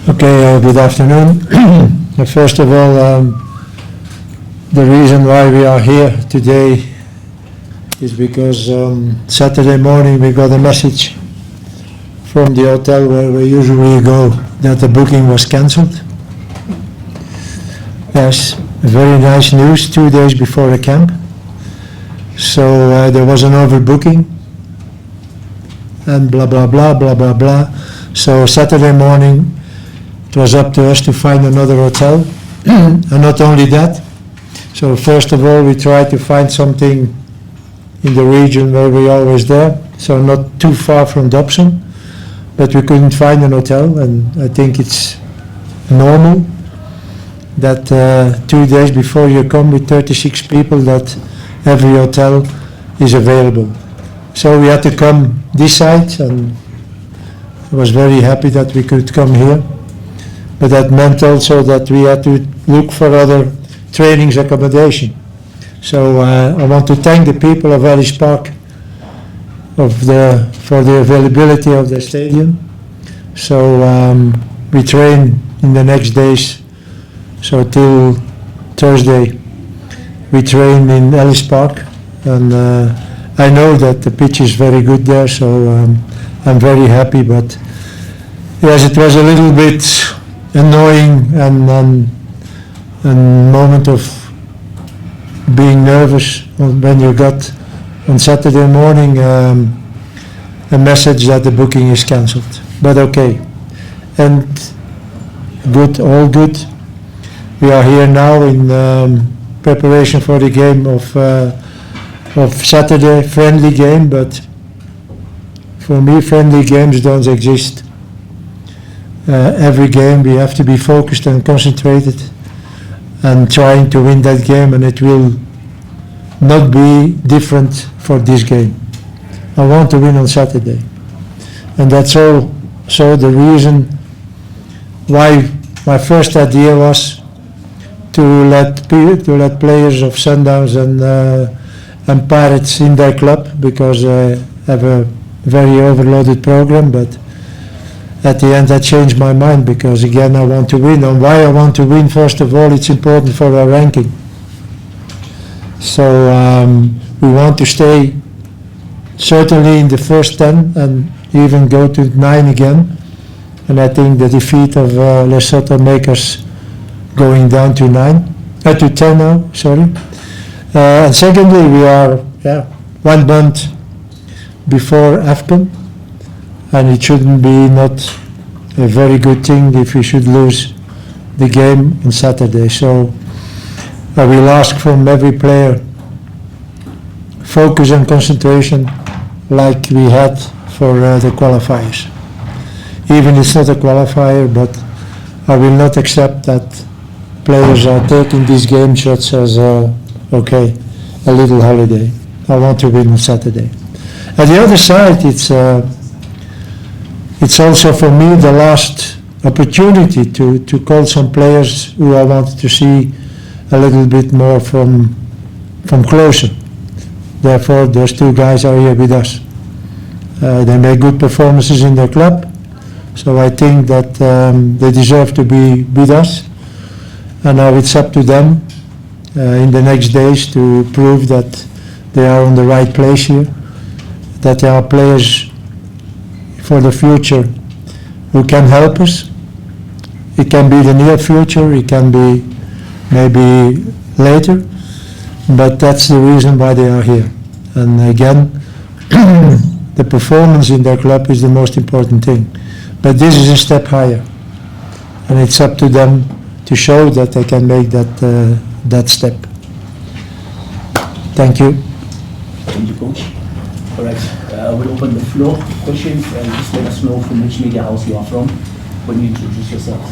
Okay, good afternoon. First of all, the reason why we are here today is because Saturday morning we got a message from the hotel where we usually go that the booking was cancelled. Yes, very nice news 2 days before the camp. So there was an overbooking and blah blah blah blah blah blah. So Saturday morning it was up to us to find another hotel. And not only that, so first of all we tried to find something in the region where we always there, so not too far from Dobson, but we couldn't find an hotel, and I think it's normal that 2 days before you come with 36 people that every hotel is available. So we had to come this side, and I was very happy that we could come here. But that meant also that we had to look for other trainings accommodation. So I want to thank the people of Ellis Park for the availability of the stadium. So we train in the next days. So till Thursday, we train in Ellis Park, and I know that the pitch is very good there, so I'm very happy. But yes, it was a little bit annoying and moment of being nervous when you got on Saturday morning a message that the booking is cancelled. But okay, and good, all good. We are here now in preparation for the game of Saturday, friendly game, but for me friendly games don't exist. Every game we have to be focused and concentrated and trying to win that game, and it will not be different for this game. I want to win on Saturday, and that's also the reason why my first idea was to let players of Sundowns and Pirates in their club, because I have a very overloaded program. But at the end I changed my mind, because again I want to win. And why I want to win, first of all, it's important for our ranking. So we want to stay certainly in the first 10 and even go to 9 again. And I think the defeat of Lesotho make us going down to 10 now, sorry. And secondly, we are 1 month before AFCON, and it shouldn't be not a very good thing if we should lose the game on Saturday. So I will ask from every player focus and concentration like we had for the qualifiers. Even it's not a qualifier, but I will not accept that players are taking this game shots as okay, a little holiday. I want to win on Saturday. At the other side, it's also for me the last opportunity to call some players who I wanted to see a little bit more from closer. Therefore, those 2 guys are here with us. They make good performances in their club, so I think that they deserve to be with us. And now it's up to them in the next days to prove that they are on the right place here, that they are players for the future who can help us. It can be the near future, it can be maybe later, but that's the reason why they are here. And again, the performance in their club is the most important thing. But this is a step higher, and it's up to them to show that they can make that step. Thank you. Thank you, Coach. All right, we'll open the floor to questions, and just let us know from which media house you are from when you introduce yourselves.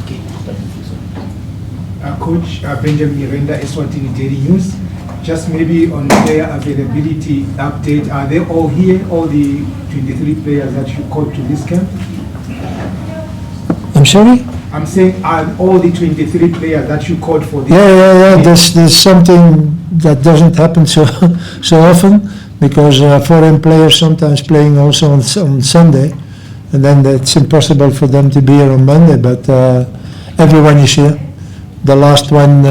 Okay, start with you, sir. Coach Benjamin Miranda, Eswatini Daily News. Just maybe on player availability update, are they all here, all the 23 players that you called to this camp? I'm sorry? I'm saying, are all the 23 players that you called for this? Yeah. There's something that doesn't happen so often, because foreign players sometimes playing also on Sunday, and then it's impossible for them to be here on Monday, but everyone is here. The last one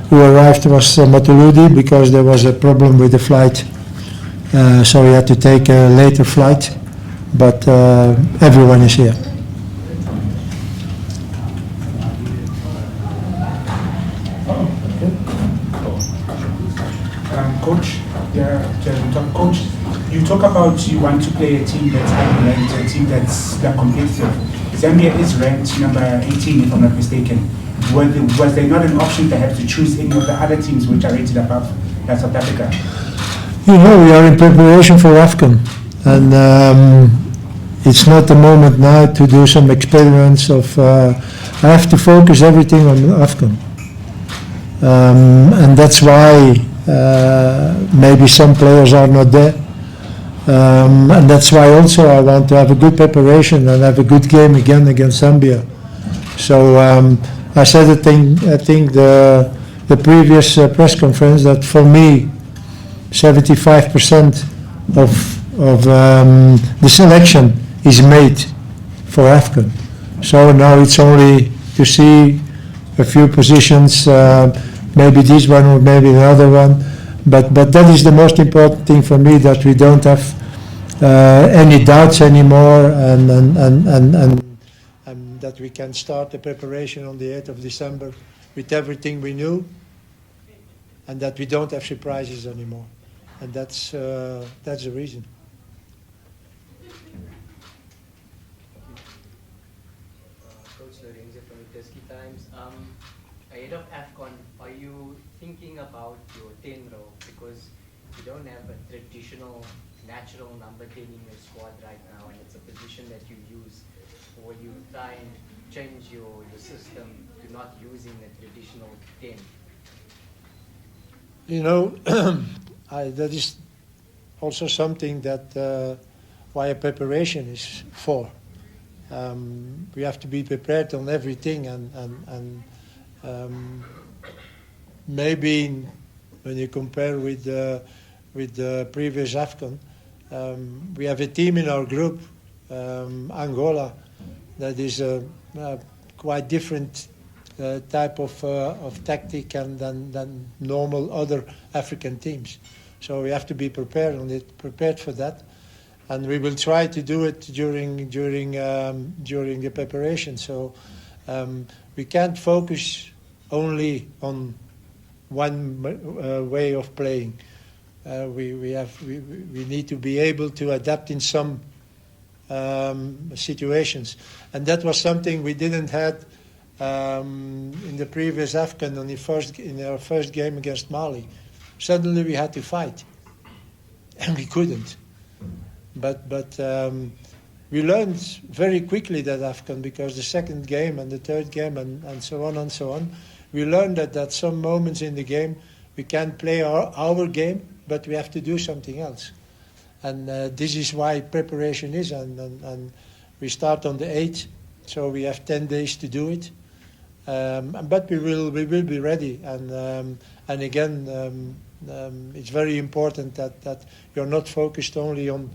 who arrived was Matuludi because there was a problem with the flight, so he had to take a later flight, but everyone is here. Coach, Coach, you talk about you want to play a team that's unranked, a team that's competitive. Zambia is ranked number 18, if I'm not mistaken. Was there not an option perhaps to choose any of the other teams which are rated above South Africa? You know, we are in preparation for AFCON, and it's not the moment now to do some experiments of. I have to focus everything on AFCON, and that's why maybe some players are not there, and that's why also I want to have a good preparation and have a good game again against Zambia. So I said I think the previous press conference that for me 75% of the selection is made for AFCON. So now it's only to see a few positions, maybe this one or maybe another one, but that is the most important thing for me, that we don't have any doubts anymore, and that we can start the preparation on the 8th of December with everything we knew, and that we don't have surprises anymore. And that's the reason. Coach Lorenzo from the Tusky Times. Ahead of AFCON, are you thinking about your 10 role? Because you don't have a traditional, natural number 10 in your squad right now, and it's a position that you use. Or you try and change your system to not using the traditional 10? You know, that is also something that why a preparation is for. We have to be prepared on everything, and maybe when you compare with the previous AFCON, we have a team in our group, Angola, that is a quite different type of tactic than normal other African teams. So we have to be prepared for that, and we will try to do it during the preparation. So we can't focus only on one way of playing. We need to be able to adapt in some situations, and that was something we didn't have in the previous AFCON in our first game against Mali. Suddenly we had to fight, and we couldn't. But we learned very quickly that AFCON, because the second game and the third game and so on, we learned that some moments in the game we can't play our game, but we have to do something else. And this is why preparation is, and we start on the 8th, so we have 10 days to do it. But we will be ready, and again, it's very important that you're not focused only on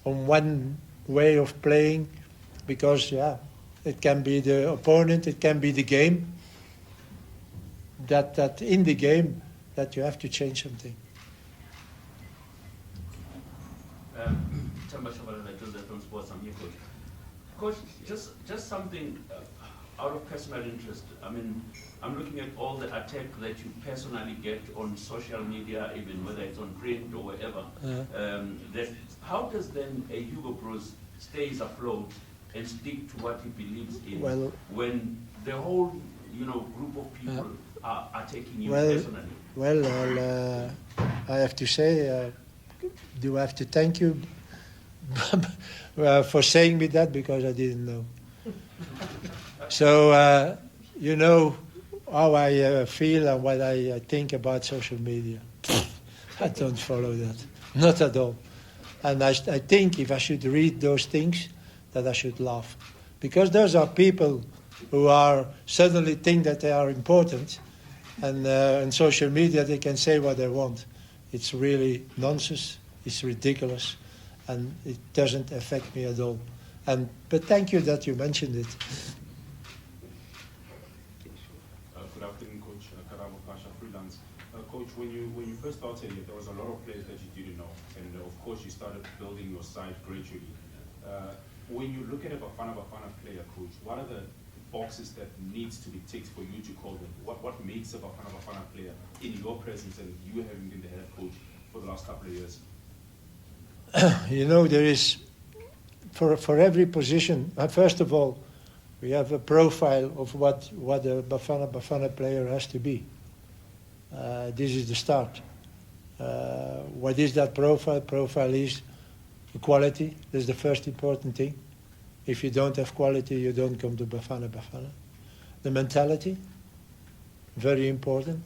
one way of playing, because it can be the opponent, it can be the game. That in the game that you have to change something. Coach, just something out of personal interest. I mean, I'm looking at all the attack that you personally get on social media, even whether it's on print or whatever. How does then a Hugo Broos stays afloat and stick to what he believes in when the whole group of people are taking you personally? Well, I have to say, do I have to thank you for saying me that, because I didn't know. So, you know how I feel and what I think about social media. I don't follow that, not at all. And I think if I should read those things, that I should laugh. Because those are people who are suddenly think that they are important, and on social media they can say what they want. It's really nonsense, it's ridiculous, and it doesn't affect me at all. But thank you that you mentioned it. Good afternoon, Coach. Karamo Pasha, freelance. Coach, when you first started here, there was a lot of players that you didn't know, and of course you started building your side gradually. When you look at a Bafana Bafana player, Coach, what are the boxes that needs to be ticked for you to call them? What makes a Bafana Bafana player in your presence and you having been the head coach for the last couple of years? You know, there is, for every position, first of all, we have a profile of what a Bafana Bafana player has to be. This is the start. What is that profile? Profile is quality. That's the first important thing. If you don't have quality, you don't come to Bafana Bafana. The mentality, very important.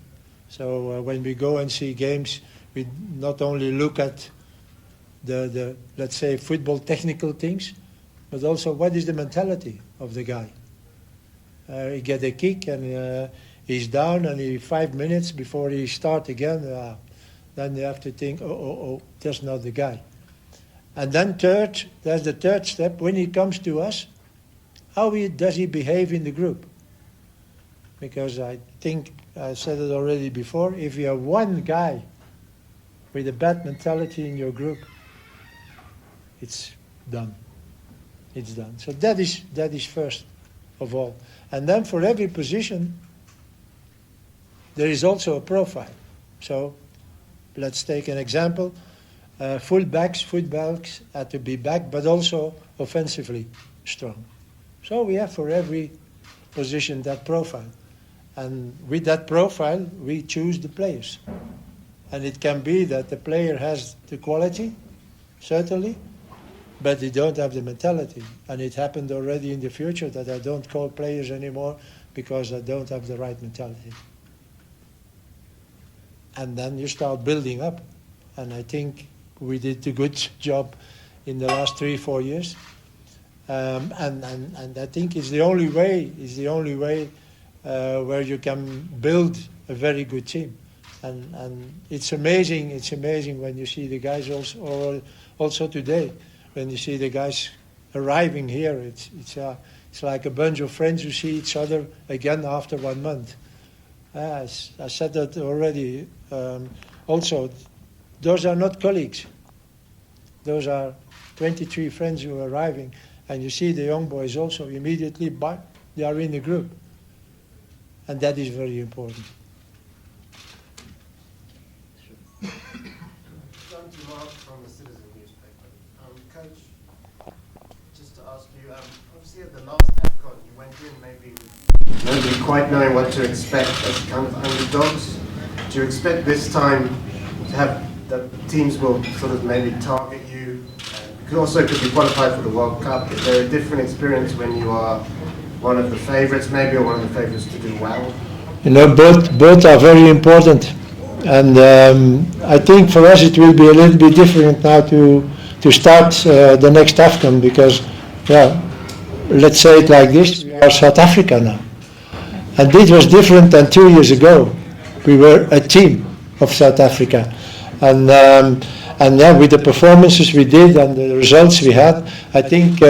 So when we go and see games, we not only look at the let's say football technical things, but also what is the mentality of the guy. He get a kick and he's down, and 5 minutes before he start again, then you have to think, oh, that's not the guy. And then that's the third step. When he comes to us, how does he behave in the group? Because I think I said it already before. If you have one guy with a bad mentality in your group, it's done. It's done. So that is first of all. And then for every position, there is also a profile. So let's take an example. Fullbacks have to be back, but also offensively strong. So we have for every position that profile. And with that profile, we choose the players. And it can be that the player has the quality, certainly, but they don't have the mentality. And it happened already in the future that I don't call players anymore because I don't have the right mentality. And then you start building up. And I think we did a good job in the last 3-4 years. And I think it's the only way where you can build a very good team. And it's amazing when you see the guys also today, when you see the guys arriving here. It's like a bunch of friends who see each other again after 1 month. I said that already. Also, those are not colleagues. Those are 23 friends who are arriving, and you see the young boys also immediately, they are in the group. And that is very important. John T. Mark from the Citizen newspaper. Coach, just to ask you, obviously at the last AFCON, you went in maybe nobody quite knowing what to expect as kind of underdogs. Do you expect this time to have that teams will sort of maybe target you? Could be qualified for the World Cup. Is there a different experience when you are one of the favourites, maybe, or one of the favourites to do well? You know, both are very important. And I think for us it will be a little bit different now to start the next AFCON because, let's say it like this, we are South Africa now. And this was different than 2 years ago. We were a team of South Africa. And with the performances we did and the results we had, I think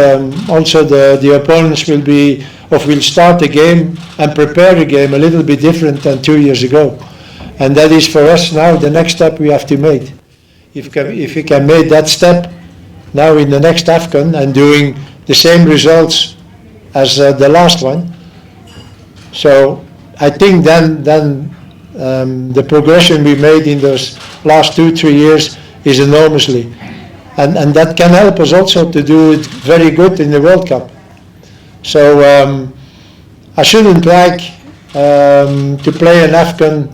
also the opponents will start the game and prepare the game a little bit different than 2 years ago. And that is for us now the next step we have to make. If we can make that step now in the next AFCON and doing the same results as the last one, so I think then the progression we made in those last 2-3 years is enormously. And that can help us also to do it very good in the World Cup. So I shouldn't like to play an AFCON.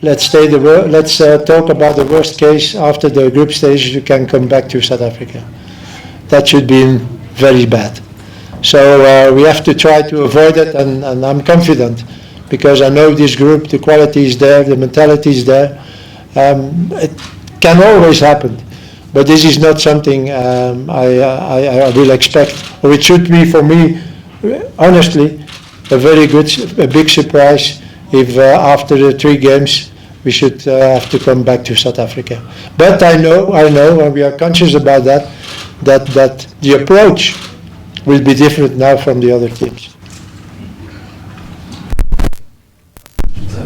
Let's talk about the worst case. After the group stage, you can come back to South Africa. That should be very bad. So we have to try to avoid it, and I'm confident because I know this group, the quality is there, the mentality is there. It can always happen, but this is not something I will expect, or it should be for me, honestly, a big surprise if after the 3 games we should have to come back to South Africa. But I know, and we are conscious about that the approach will be different now from the other teams.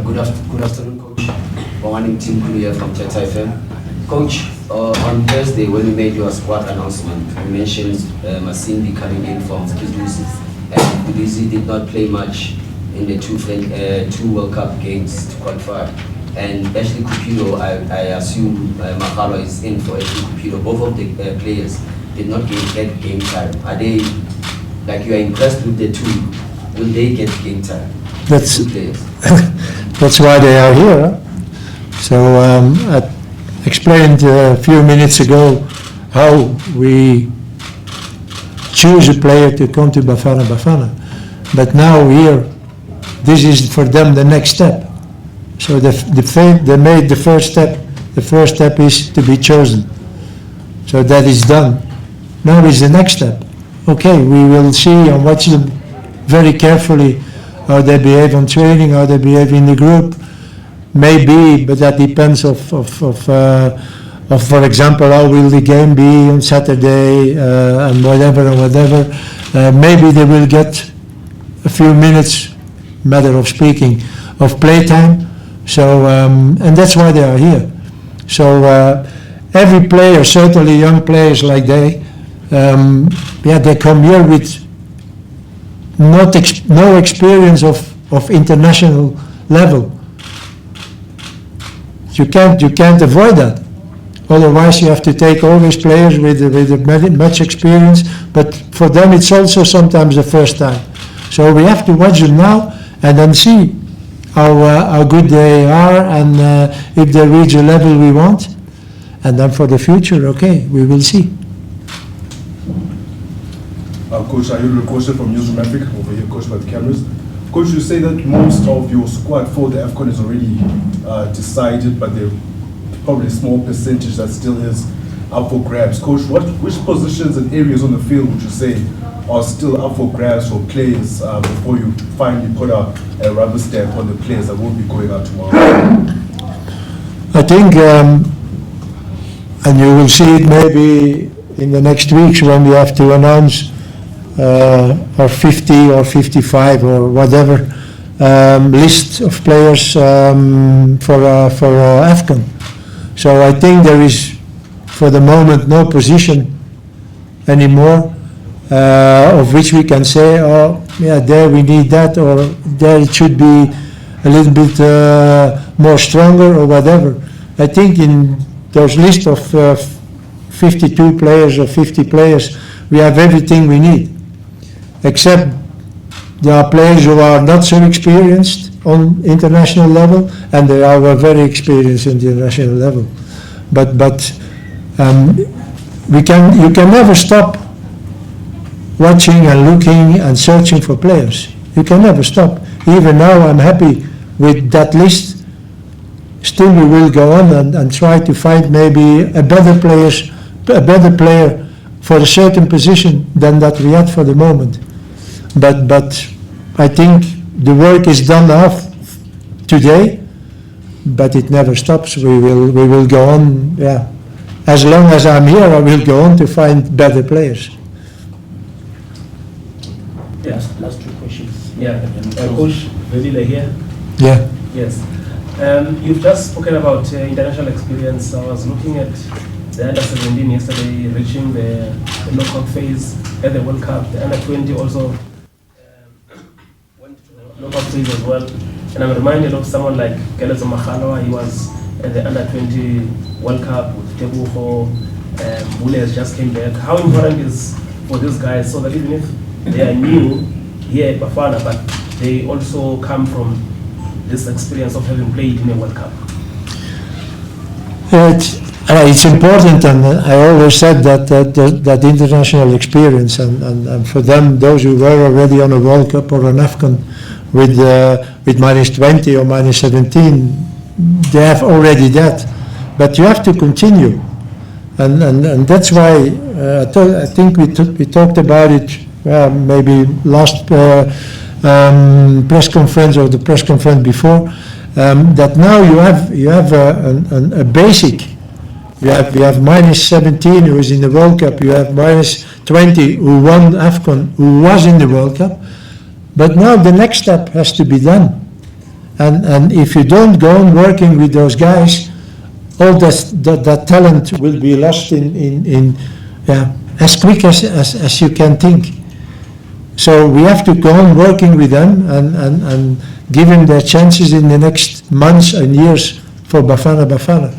Good afternoon, Coach. Morning, Team Crew here from Teta FM. Coach, on Thursday when you made your squad announcement, you mentioned Masindi coming in from Kudus, and Kudus did not play much in the two World Cup games to qualify. And Ashley Cupido, I assume Mahalo is in for Ashley Cupido. Both of the players did not get game time. Are they, like, you are impressed with the two? Will they get game time? That's Two players. that's why they are here. Huh? So I explained a few minutes ago how we choose a player to come to Bafana Bafana. But now here, this is for them the next step. So they made the first step. The first step is to be chosen. So that is done. Now is the next step. Okay, we will see and watch them very carefully, how they behave on training, how they behave in the group. Maybe, but that depends of for example, how will the game be on Saturday and whatever. Maybe they will get a few minutes, matter of speaking, of playtime. So, and that's why they are here. So every player, certainly young players like they come here with no experience of international level. You can't avoid that. Otherwise, you have to take all these players with much experience. But for them, it's also sometimes the first time. So we have to watch them now and then see how good they are and if they reach a level we want. And then for the future, okay, we will see. Coach, I hear a question from News from Africa, over here, Coach, by the cameras. Coach, you say that most of your squad for the AFCON is already decided, but there's probably a small percentage that still is up for grabs. Coach, which positions and areas on the field would you say are still up for grabs for players before you finally put a rubber stamp on the players that won't be going out tomorrow? I think, and you will see it maybe in the next weeks when we have to announce or 50 or 55 or whatever list of players for AFCON. So I think there is, for the moment, no position anymore of which we can say, oh, yeah, there we need that, or there it should be a little bit more stronger or whatever. I think in those list of 52 players or 50 players, we have everything we need. Except there are players who are not so experienced on international level, and they are very experienced on the international level. But you can never stop watching and looking and searching for players. You can never stop. Even now, I'm happy with that list. Still, we will go on and try to find maybe a better player for a certain position than that we had for the moment. But I think the work is done enough today, but it never stops. We will go on. Yeah, as long as I'm here, I will go on to find better players. Yes, last two questions. Yeah, Coach Vedila here. Yeah. Yes. You've just spoken about international experience. I was looking at the under-17 yesterday reaching the knockout phase at the World Cup. The under-20 also went to the knockout phase as well. And I'm reminded of someone like Nelson Mandela. He was at the under-20 World Cup with Tebuho. Bule has just came back. How important is for these guys so that even if they are new here at Bafana, but they also come from this experience of having played in a World Cup? It's important, and I always said that international experience, and for them, those who were already on a World Cup or an AFCON with -20 or -17, they have already that. But you have to continue, and that's why I think we talked about it maybe last press conference or the press conference before. That now you have a basic We have minus 17 who is in the World Cup. You have minus 20 who won AFCON, who was in the World Cup. But now the next step has to be done. And if you don't go on working with those guys, all that talent will be lost in as quick as you can think. So we have to go on working with them and give them their chances in the next months and years for Bafana Bafana.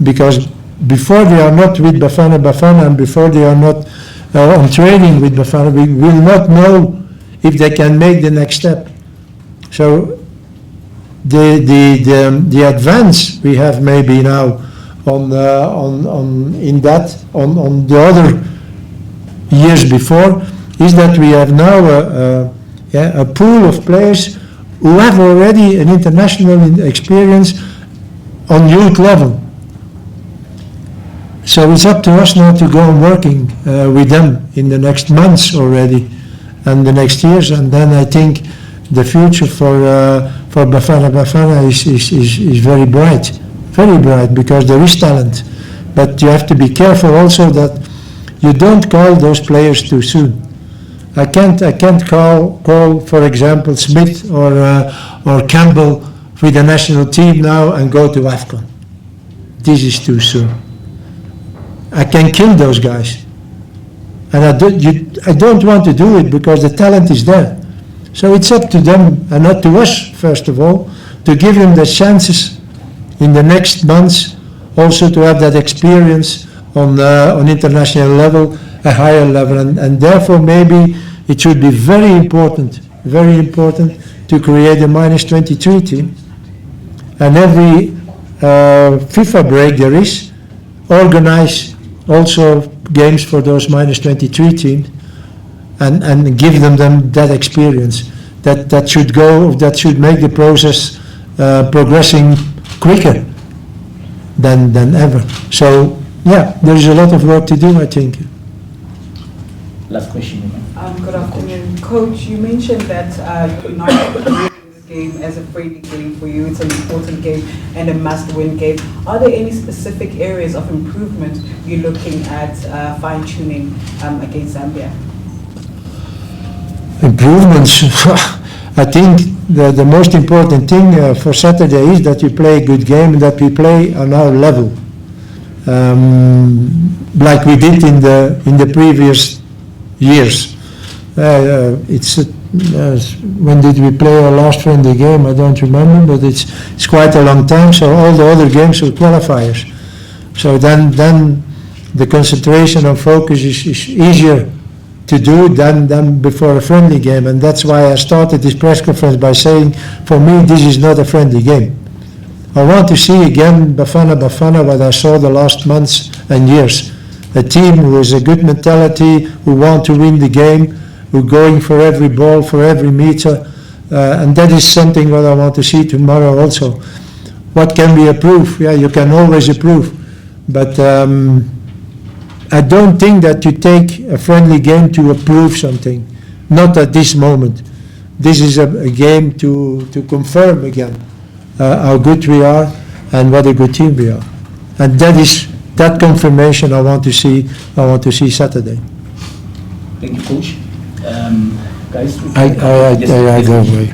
Because before they are not with Bafana Bafana and before they are not on training with Bafana, we will not know if they can make the next step. So the advance we have maybe now on the other years before is that we have now a pool of players who have already an international experience on youth level. So it's up to us now to go on working with them in the next months already and the next years, and then I think the future for Bafana Bafana is very bright, because there is talent. But you have to be careful also that you don't call those players too soon. I can't call for example Smith or Campbell with the national team now and go to AFCON. This is too soon. I can kill those guys, and I don't want to do it because the talent is there. So it's up to them and not to us, first of all, to give them the chances in the next months, also to have that experience on international level, a higher level, and therefore maybe it should be very important to create a minus 23 team, and every FIFA break there is, organize also games for those minus 23 teams, and give them that experience. That should make the process progressing quicker than ever. So yeah, there is a lot of work to do, I think. Last question. Good afternoon, Coach. You mentioned that you're not viewing this game as a friendly game for you. It's an important game and a must-win game. Are there any specific areas of improvement you're looking at fine-tuning against Zambia? Improvements. I think the most important thing for Saturday is that we play a good game and that we play on our level, like we did in the previous years. When did we play our last friendly game? I don't remember, but it's quite a long time. So all the other games were qualifiers. So then the concentration and focus is easier to do than before a friendly game, and that's why I started this press conference by saying, for me, this is not a friendly game. I want to see again Bafana Bafana, what I saw the last months and years. A team who has a good mentality, who want to win the game, who going for every ball, for every meter, and that is something what I want to see tomorrow also. What can we improve? Yeah, you can always improve, but I don't think that you take a friendly game to approve something, not at this moment. This is a game to confirm again how good we are and what a good team we are, and that confirmation I want to see Saturday. Thank you, Coach. Guys, I go away.